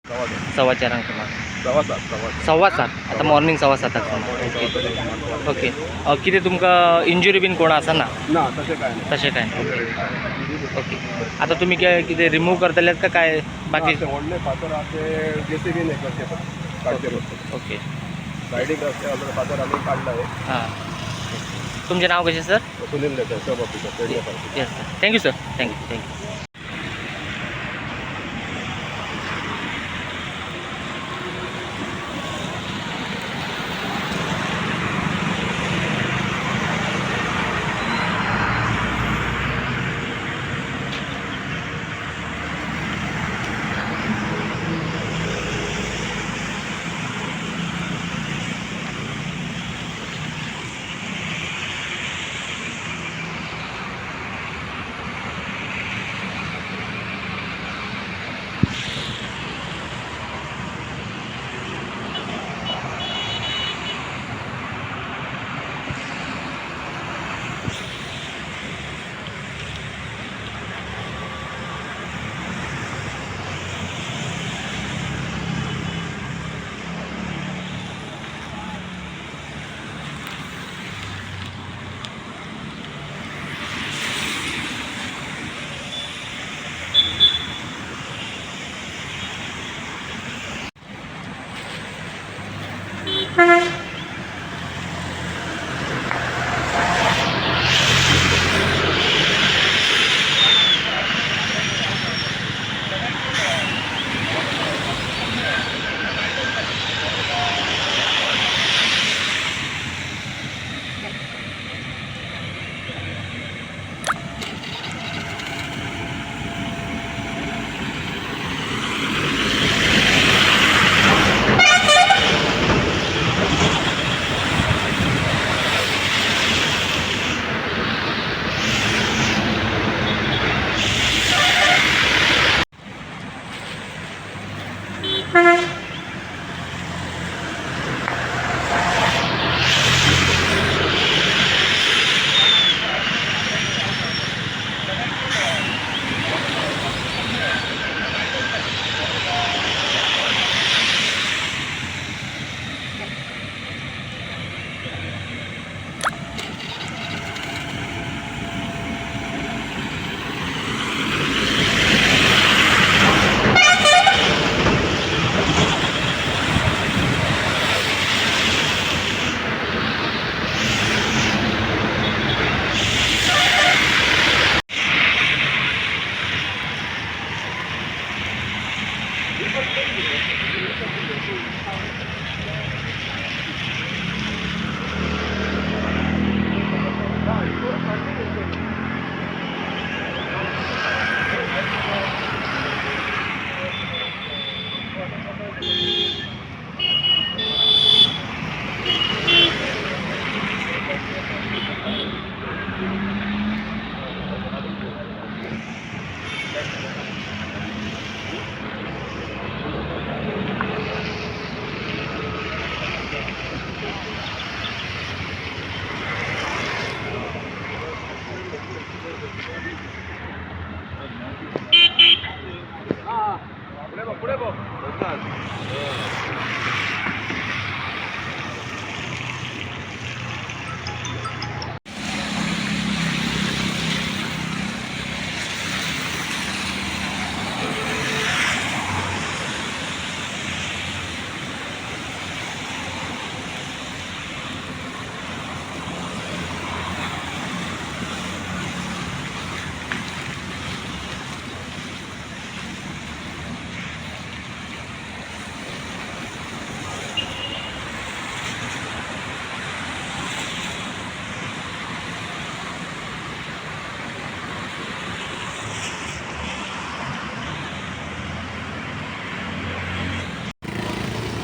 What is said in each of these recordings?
सव्वा 4 अंक मार्क्स 7:15 आता मॉर्निंग 7:15 ओके ओके कितें तुमकां इंजुरी बीन कोण आसा ना तशें काय ओके आता तुम्ही कितें रिमूव करतले का काय बाकी व्हडले फातर आसे JCB ने करचे ओके सायडीक रस्ते फातर आमी काडला हां तुमचें नाव कशें सर सुनील देसाई सब officer yes sir thank you sir thank you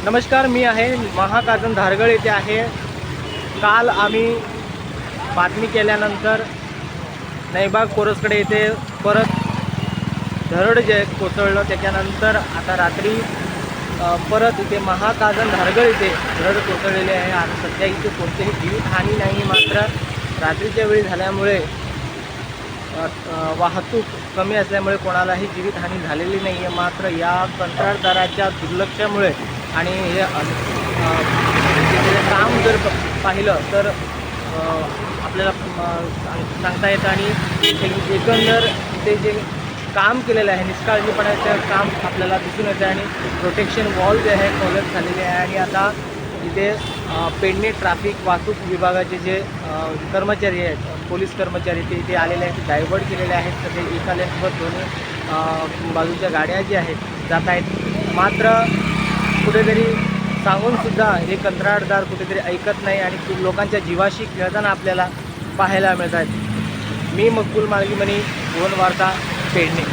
नमस्कार, मी आहे महाकाजन धारगळ येथे आहे. काल आम्ही बातमी केल्यानंतर नैबाग कोरसकडे येथे परत धरड जे कोसळलं. त्याच्यानंतर आता रात्री परत इथे महाकाजन धारगळ इथे धरड कोसळलेली आहे. आणि सध्या इथे कोणतेही जीवितहानी नाही, मात्र रात्रीच्या वेळी झाल्यामुळे वाहतूक कमी असल्यामुळे कोणालाही जीवितहानी झालेली नाही आहे. मात्र या कंत्राटदाराच्या दुर्लक्षामुळे आणि हे केलेलं काम जर पाहिलं तर आपल्याला सांगता येतं आणि एकंदर ते जे काम केलेलं आहे निष्काळजीपणाचं काम आपल्याला दिसून येतं आणि प्रोटेक्शन वॉल जे आहे कोलॅप्स झालेले आहे आणि आता इथे पेडणे ट्रॅफिक वाहतूक विभागाचे जे कर्मचारी आहेत पोलीस कर्मचारी ते इथे आलेले आहेत डायव्हर्ट केलेले आहेत तर ते एका लेनवर दोन्ही बाजूच्या गाड्या ज्या आहेत जात आहेत. मात्र कुठेतरी सांगूनसुद्धा हे कंत्राटदार कुठेतरी ऐकत नाही आणि लोकांच्या जीवाशी खेळताना आपल्याला पाहायला मिळत आहेत. मी मकबूल मालगीमणी भुवन वार्ता पेडणे.